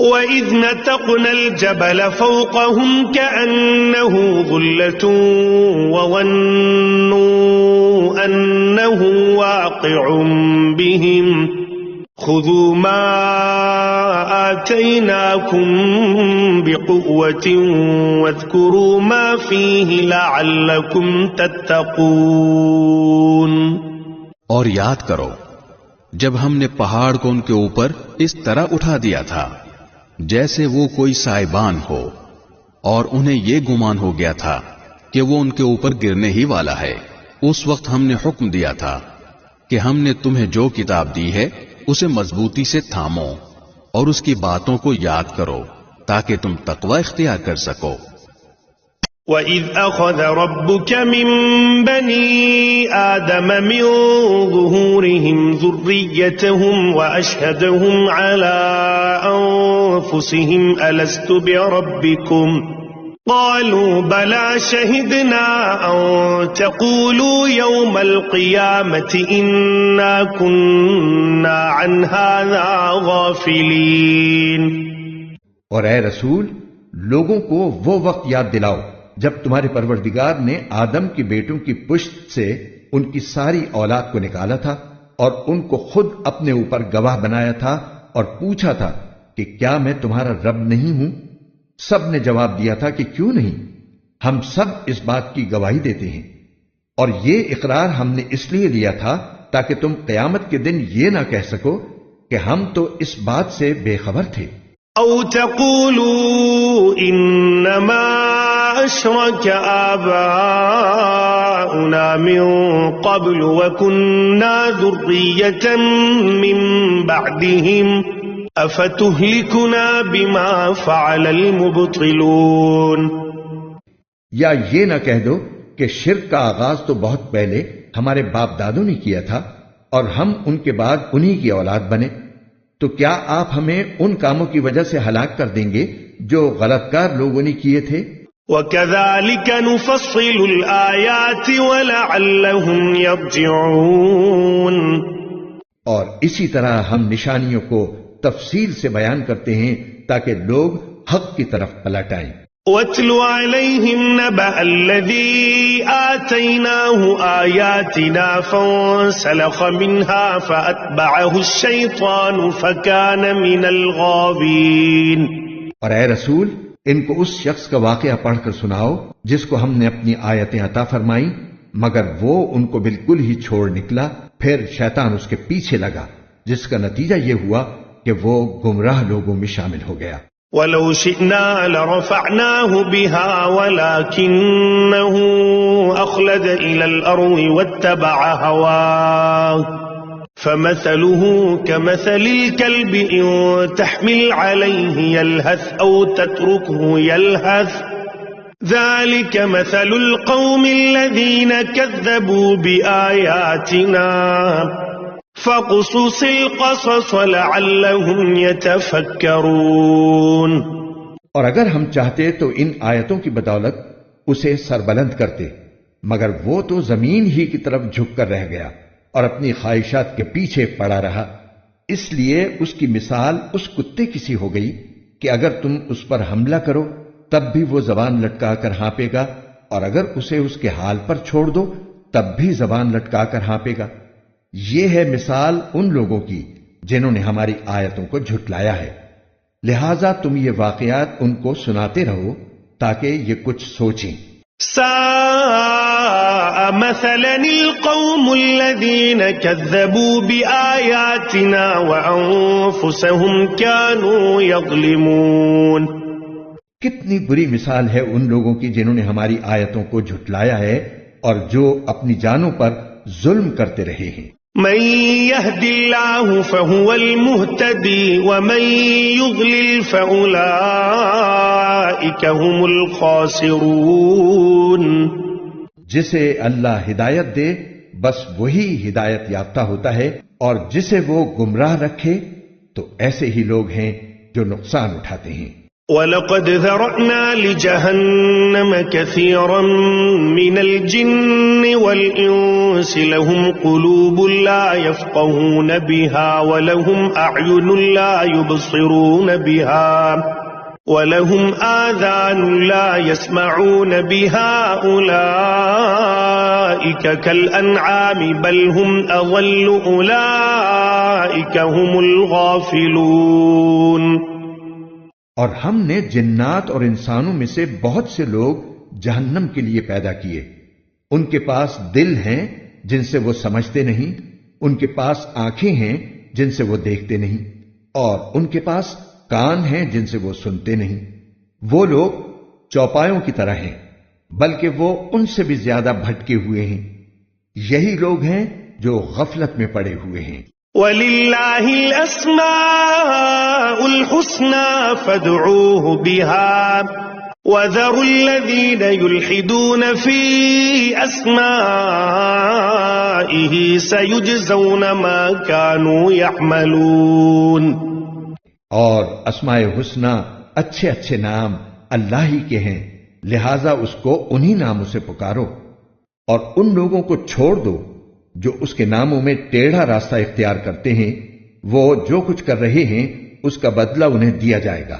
وَإِذْ نَتَقْنَا الْجَبَلَ فَوْقَهُمْ كَأَنَّهُ ظُلَّةٌ وَظَنُّوا أَنَّهُ وَاقِعٌ بِهِمْ خُذُوا مَا آتَيْنَاكُمْ بِقُوَّةٍ وَاذْكُرُوا مَا فِيهِ لَعَلَّكُمْ تَتَّقُونَ۔ اور یاد کرو جب ہم نے پہاڑ کو ان کے اوپر اس طرح اٹھا دیا تھا جیسے وہ کوئی سائبان ہو، اور انہیں یہ گمان ہو گیا تھا کہ وہ ان کے اوپر گرنے ہی والا ہے۔ اس وقت ہم نے حکم دیا تھا کہ ہم نے تمہیں جو کتاب دی ہے اسے مضبوطی سے تھامو اور اس کی باتوں کو یاد کرو تاکہ تم تقوی اختیار کر سکو۔ وَإِذْ أَخَذَ رَبُّكَ مِنْ بَنِي آدَمَ مِنْ ظُهُورِهِمْ ذُرِّيَّتَهُمْ وَأَشْهَدَهُمْ عَلَىٰ أَنفُسِهِمْ أَلَسْتُ بِرَبِّكُمْ قَالُوا بَلَىٰ شَهِدْنَا أَن تَقُولُوا يَوْمَ الْقِيَامَةِ إِنَّا كُنَّا عَنْ هَٰذَا غَافِلِينَ۔ اور اے رسول، لوگوں کو وہ وقت یاد دلاؤ جب تمہارے پروردگار نے آدم کے بیٹوں کی پشت سے ان کی ساری اولاد کو نکالا تھا اور ان کو خود اپنے اوپر گواہ بنایا تھا اور پوچھا تھا کہ کیا میں تمہارا رب نہیں ہوں؟ سب نے جواب دیا تھا کہ کیوں نہیں، ہم سب اس بات کی گواہی دیتے ہیں، اور یہ اقرار ہم نے اس لیے لیا تھا تاکہ تم قیامت کے دن یہ نہ کہہ سکو کہ ہم تو اس بات سے بے خبر تھے۔ أَوْ تَقُولُوا إِنَّمَا أَشْرَكَ آبَاؤُنَا مِن قَبْلُ وَكُنَّا ذُرِّيَّةً مِّن بَعْدِهِمْ أَفَتُهْلِكُنَا بِمَا فَعَلَ الْمُبْطِلُونَ۔ یا یہ نہ کہہ دو کہ شرک کا آغاز تو بہت پہلے ہمارے باپ دادوں نے کیا تھا اور ہم ان کے بعد انہی کی اولاد بنے، تو کیا آپ ہمیں ان کاموں کی وجہ سے ہلاک کر دیں گے جو غلط کار لوگوں نے کیے تھے؟ وَكَذَلِكَ نُفَصِّلُ الْآيَاتِ وَلَعَلَّهُمْ يَرْجِعُونَ۔ اور اسی طرح ہم نشانیوں کو تفصیل سے بیان کرتے ہیں تاکہ لوگ حق کی طرف پلٹ آئیں۔ وَاتْلُ عَلَيْهِمْ نَبَأَ الَّذِي آتَيْنَاهُ آيَاتِنَا فَانسَلَخَ مِنْهَا فَأَتْبَعَهُ الشَّيْطَانُ فَكَانَ مِنَ الْغَاوِينَ۔ اور اے رسول، ان کو اس شخص کا واقعہ پڑھ کر سناؤ جس کو ہم نے اپنی آیتیں عطا فرمائیں، مگر وہ ان کو بالکل ہی چھوڑ نکلا، پھر شیطان اس کے پیچھے لگا، جس کا نتیجہ یہ ہوا کہ وہ گمراہ لوگوں میں شامل ہو گیا۔ وَلَوْ شِئْنَا لَرَفَعْنَاهُ بِهَا وَلَكِنَّهُ أَخْلَدَ إِلَى الْأَرْضِ وَاتَّبَعَ هَوَاهُ فَمَثَلُهُ كَمَثَلِ الْكَلْبِ إِن تَحْمِلْ عَلَيْهِ يَلْهَثْ أَوْ تَتْرُكْهُ يَلْهَث ذَلِكَ مَثَلُ الْقَوْمِ الَّذِينَ كَذَّبُوا بِآيَاتِنَا فَقُصُصِ الْقَصَصَ لَعَلَّهُمْ يَتَفَكَّرُونَ۔ اور اگر ہم چاہتے تو ان آیتوں کی بدولت اسے سربلند کرتے، مگر وہ تو زمین ہی کی طرف جھک کر رہ گیا اور اپنی خواہشات کے پیچھے پڑا رہا، اس لیے اس کی مثال اس کتے کی سی ہو گئی کہ اگر تم اس پر حملہ کرو تب بھی وہ زبان لٹکا کر ہانپے گا، اور اگر اسے اس کے حال پر چھوڑ دو تب بھی زبان لٹکا کر ہانپے گا۔ یہ ہے مثال ان لوگوں کی جنہوں نے ہماری آیتوں کو جھٹلایا ہے، لہذا تم یہ واقعات ان کو سناتے رہو تاکہ یہ کچھ سوچیں۔ ساء مثلا القوم الذين كذبوا بآياتنا وأنفسهم كانوا يظلمون۔ کتنی بری مثال ہے ان لوگوں کی جنہوں نے ہماری آیتوں کو جھٹلایا ہے اور جو اپنی جانوں پر ظلم کرتے رہے ہیں۔ من يهد الله فهو المهتدي ومن يضلل فأولئك هم الخاسرون۔ جسے اللہ ہدایت دے بس وہی ہدایت یافتہ ہوتا ہے، اور جسے وہ گمراہ رکھے تو ایسے ہی لوگ ہیں جو نقصان اٹھاتے ہیں۔ وَلَقَدْ ذَرَأْنَا لِجَهَنَّمَ كَثِيرًا مِنَ الْجِنِّ وَالْإِنسِ لَهُمْ قُلُوبٌ لَا يَفْقَهُونَ بِهَا وَلَهُمْ أَعْيُنٌ لَا يُبْصِرُونَ بِهَا وَلَهُمْ آذَانٌ لَا يَسْمَعُونَ بِهَا أُولَئِكَ كَالْأَنْعَامِ بَلْ هُمْ أَضَلُّ أُولَئِكَ هُمُ الْغَافِلُونَ۔ اور ہم نے جنات اور انسانوں میں سے بہت سے لوگ جہنم کے لیے پیدا کیے۔ ان کے پاس دل ہیں جن سے وہ سمجھتے نہیں، ان کے پاس آنکھیں ہیں جن سے وہ دیکھتے نہیں، اور ان کے پاس کان ہیں جن سے وہ سنتے نہیں۔ وہ لوگ چوپایوں کی طرح ہیں، بلکہ وہ ان سے بھی زیادہ بھٹکے ہوئے ہیں۔ یہی لوگ ہیں جو غفلت میں پڑے ہوئے ہیں۔ وَلِلَّهِ الْأَسْمَاءُ الْحُسْنَى فَادْعُوهُ بِهَا وَذَرُوا الَّذِينَ يُلْحِدُونَ فِي أَسْمَائِهِ سَيُجْزَوْنَ مَا كَانُوا يَعْمَلُونَ۔ اور اسماء حسنہ اچھے اچھے نام اللہ ہی کے ہیں، لہذا اس کو انہی ناموں سے پکارو، اور ان لوگوں کو چھوڑ دو جو اس کے ناموں میں ٹیڑھا راستہ اختیار کرتے ہیں۔ وہ جو کچھ کر رہے ہیں اس کا بدلہ انہیں دیا جائے گا۔